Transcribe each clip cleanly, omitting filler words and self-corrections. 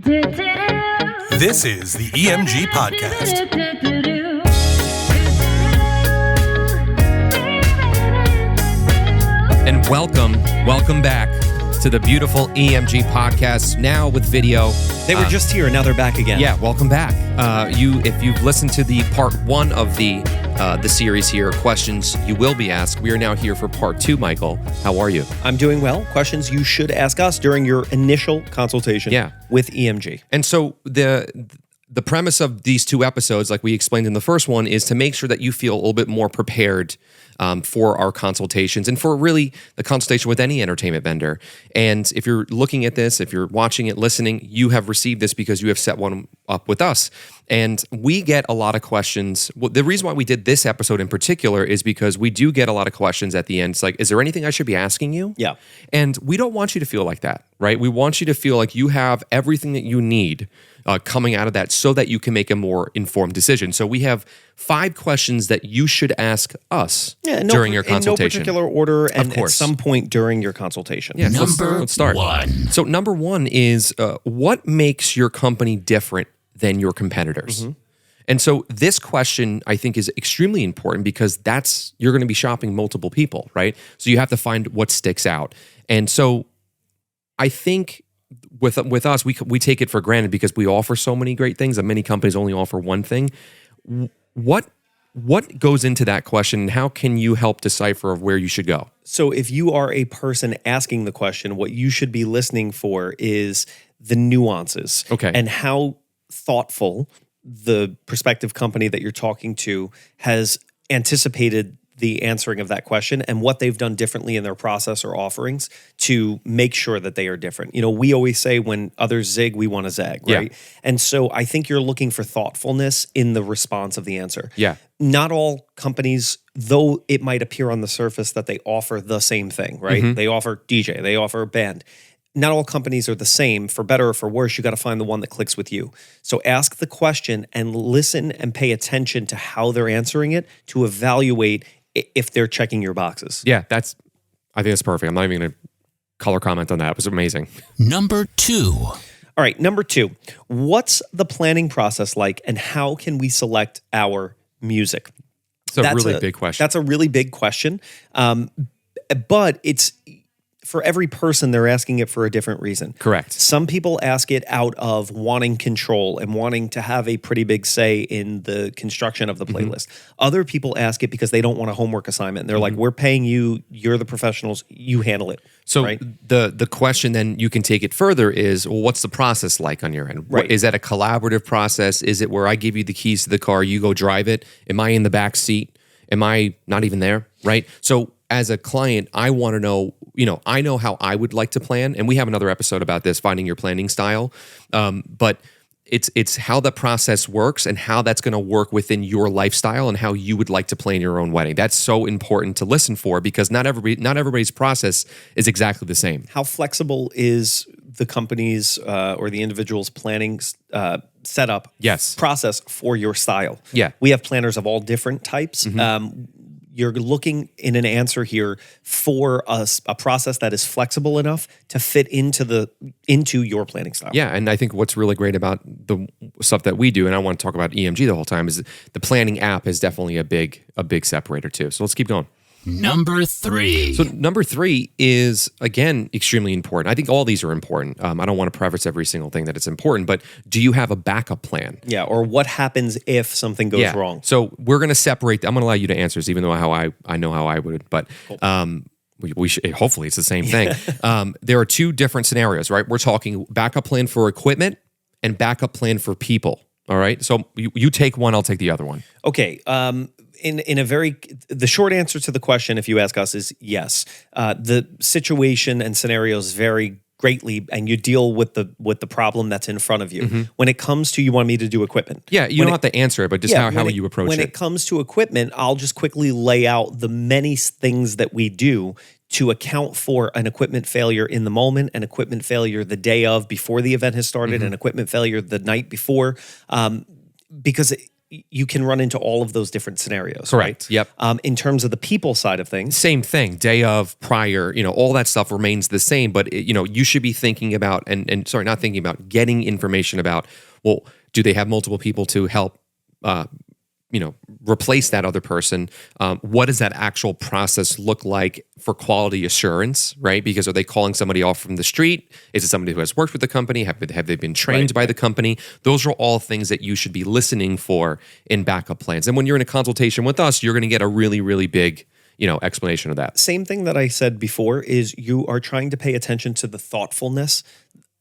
This is the EMG Podcast. And welcome back to the beautiful EMG Podcast, now with video. They were just here, now they're back again. Yeah, welcome back. If you've listened to the part one of the series here, questions you will be asked, we are now here for part two. Michael, how are you? I'm doing well. Questions you should ask us during your initial consultation with EMG. And so the premise of these two episodes, like we explained in the first one, is to make sure that you feel a little bit more prepared for our consultations and for really the consultation with any entertainment vendor. And if you're looking at this, if you're watching it, listening, you have received this because you have set one up with us. And we get a lot of questions. Well, the reason why we did this episode in particular is because we do get a lot of questions at the end. It's like, is there anything I should be asking you? Yeah. And we don't want you to feel like that, right? We want you to feel like you have everything that you need coming out of that so that you can make a more informed decision. So we have 5 questions that you should ask us during your consultation. In no particular order and at some point during your consultation. Yeah, let's start. 1. So number 1 is what makes your company different than your competitors? Mm-hmm. And so this question, I think, is extremely important because you're going to be shopping multiple people, right? So you have to find what sticks out. And so I think with us, we take it for granted because we offer so many great things, and many companies only offer one thing. What goes into that question, and how can you help decipher of where you should go? So if you are a person asking the question, what you should be listening for is the nuances. Okay. And how thoughtful the prospective company that you're talking to has anticipated the answering of that question and what they've done differently in their process or offerings to make sure that they are different. You know, we always say when others zig, we want to zag, right? Yeah. And so I think you're looking for thoughtfulness in the response of the answer. Yeah. Not all companies, though it might appear on the surface that they offer the same thing, right? Mm-hmm. They offer DJ, they offer band. Not all companies are the same. For better or for worse, you got to find the one that clicks with you. So ask the question and listen and pay attention to how they're answering it to evaluate if they're checking your boxes. Yeah, I think that's perfect. I'm not even going to color comment on that. It was amazing. Number 2. All right, number 2. What's the planning process like and how can we select our music? That's a really big question. That's a really big question. But it's... For every person, they're asking it for a different reason. Correct. Some people ask it out of wanting control and wanting to have a pretty big say in the construction of the playlist. Mm-hmm. Other people ask it because they don't want a homework assignment. They're like, we're paying you, you're the professionals, you handle it. So right? the question then you can take it further is, well, what's the process like on your end? Right. Is that a collaborative process? Is it where I give you the keys to the car, you go drive it? Am I in the back seat? Am I not even there? Right? So as a client, I want to know, I know how I would like to plan, and we have another episode about this, finding your planning style. But it's how the process works and how that's going to work within your lifestyle and how you would like to plan your own wedding. That's so important to listen for because not everybody's process is exactly the same. How flexible is the company's or the individual's planning setup process for your style? Yeah. We have planners of all different types. Mm-hmm. You're looking in an answer here for a process that is flexible enough to fit into your planning style. Yeah, and I think what's really great about the stuff that we do, and I want to talk about EMG the whole time, is the planning app is definitely a big separator too. So let's keep going. Number 3. So number 3 is, again, extremely important. I think all these are important. I don't want to preface every single thing that it's important, but do you have a backup plan? Yeah, or what happens if something goes wrong? So we're going to separate. I'm going to allow you to answer this, even though I know how I would, but we should, hopefully it's the same thing. There are 2 different scenarios, right? We're talking backup plan for equipment and backup plan for people. All right, so you take one, I'll take the other one. Okay. The short answer to the question, if you ask us, is yes. The situation and scenarios vary greatly, and you deal with the problem that's in front of you. Mm-hmm. When it comes to, you want me to do equipment. Yeah, you don't have to answer it, but just how will you approach it? When it comes to equipment, I'll just quickly lay out the many things that we do to account for an equipment failure in the moment, an equipment failure the day of before the event has started, an equipment failure the night before, because you can run into all of those different scenarios. Correct. Right? Yep. In terms of the people side of things, Same thing, day of, prior, all that stuff remains the same, but you should be thinking about not thinking about, getting information about, well, do they have multiple people to help replace that other person? What does that actual process look like for quality assurance, right? Because are they calling somebody off from the street? Is it somebody who has worked with the company? Have they been trained by the company? Those are all things that you should be listening for in backup plans. And when you're in a consultation with us, you're going to get a really, really big explanation of that. same thing that I said before is you are trying to pay attention to the thoughtfulness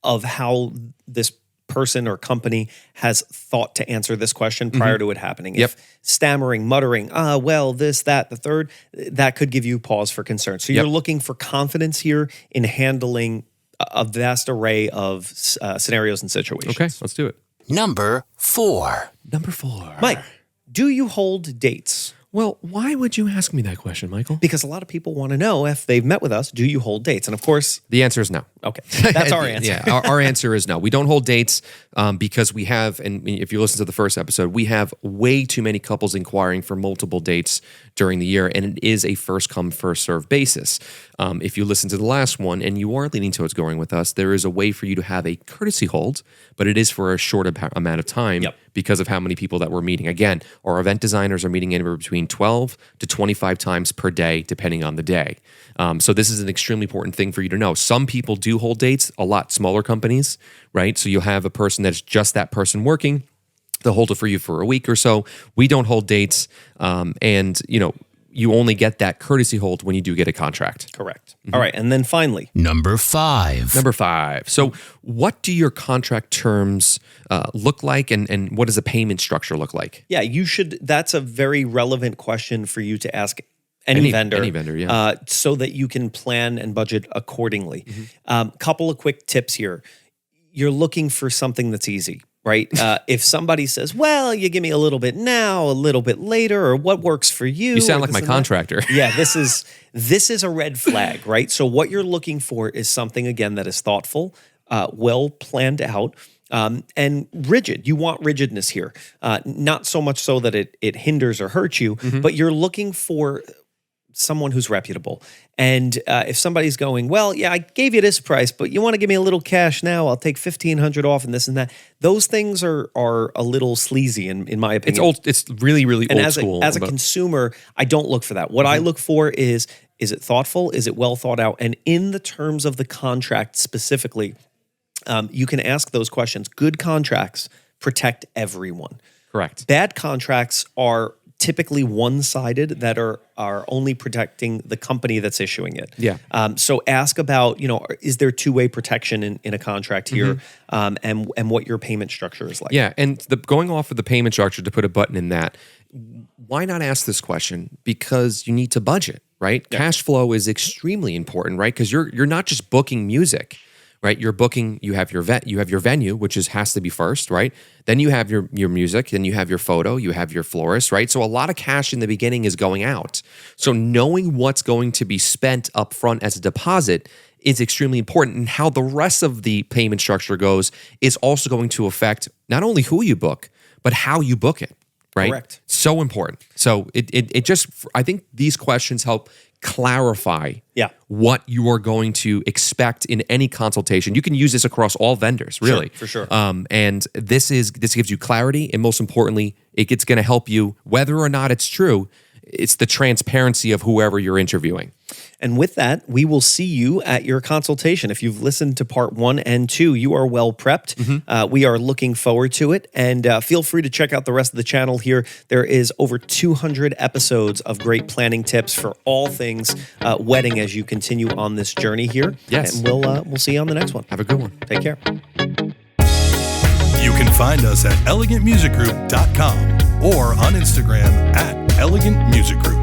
of how this person or company has thought to answer this question prior to it happening. Yep. If stammering, muttering, well, this, that, the third, that could give you pause for concern. So you're looking for confidence here in handling a vast array of scenarios and situations. Okay, let's do it. Number 4. Number 4. Mike, do you hold dates? Well, why would you ask me that question, Michael? Because a lot of people want to know if they've met with us, do you hold dates? And of course, The answer is no. okay, that's our answer. Yeah, our answer is no. We don't hold dates because we have, and if you listen to the first episode, we have way too many couples inquiring for multiple dates during the year, and it is a first come, first serve basis. If you listen to the last one and you are leaning towards going with us, there is a way for you to have a courtesy hold, but it is for a short amount of time because of how many people that we're meeting. Again, our event designers are meeting anywhere between 12 to 25 times per day, depending on the day. So this is an extremely important thing for you to know. Some people do hold dates, a lot smaller companies, right? So you'll have a person that's just that person working. They'll hold it for you for a week or so. We don't hold dates, and you only get that courtesy hold when you do get a contract. Correct. All right, and then finally, Number 5. Number 5. So what do your contract terms look like, and what does a payment structure look like? yeah, you should. That's a very relevant question for you to ask any vendor. Any vendor, yeah. So that you can plan and budget accordingly. Couple of quick tips here. You're looking for something that's easy, right? If somebody says, well, you give me a little bit now, a little bit later, or what works for you. You sound or like my this and that. contractor. Yeah, this is a red flag, right? So what you're looking for is something, again, that is thoughtful, well planned out, and rigid. You want rigidness here. Not so much so that it hinders or hurts you, but you're looking for someone who's reputable. And if somebody's going, well, yeah, I gave you this price, but you want to give me a little cash now, I'll take $1,500 off and this and that. Those things are a little sleazy in my opinion. It's old. It's really, really and old as school. As a consumer, I don't look for that. What I look for is it thoughtful? Is it well thought out? And in the terms of the contract specifically, you can ask those questions. Good contracts protect everyone. Correct. Bad contracts are typically one-sided that are only protecting the company that's issuing it. Yeah. So ask about, is there two-way protection in a contract here, and what your payment structure is like. Yeah, and going off of the payment structure, to put a button in that, why not ask this question? Because you need to budget, right? Yeah. Cash flow is extremely important, right? Because you're not just booking music, right? You're booking. You have your venue, which has to be first, right? Then you have your music, then you have your photo, you have your florist, right? So a lot of cash in the beginning is going out. So knowing what's going to be spent up front as a deposit is extremely important, and how the rest of the payment structure goes is also going to affect not only who you book, but how you book it, right? Correct. So important. So it just, I think these questions help clarify what you are going to expect in any consultation. You can use this across all vendors, really. For sure. And this gives you clarity, and most importantly, it's going to help you, whether or not it's true, it's the transparency of whoever you're interviewing. And with that, we will see you at your consultation. If you've listened to part 1 and 2, you are well prepped. We are looking forward to it. And feel free to check out the rest of the channel here. There is over 200 episodes of great planning tips for all things wedding as you continue on this journey here. Yes. And we'll see you on the next one. Have a good one. Take care. You can find us at elegantmusicgroup.com or on Instagram at elegantmusicgroup.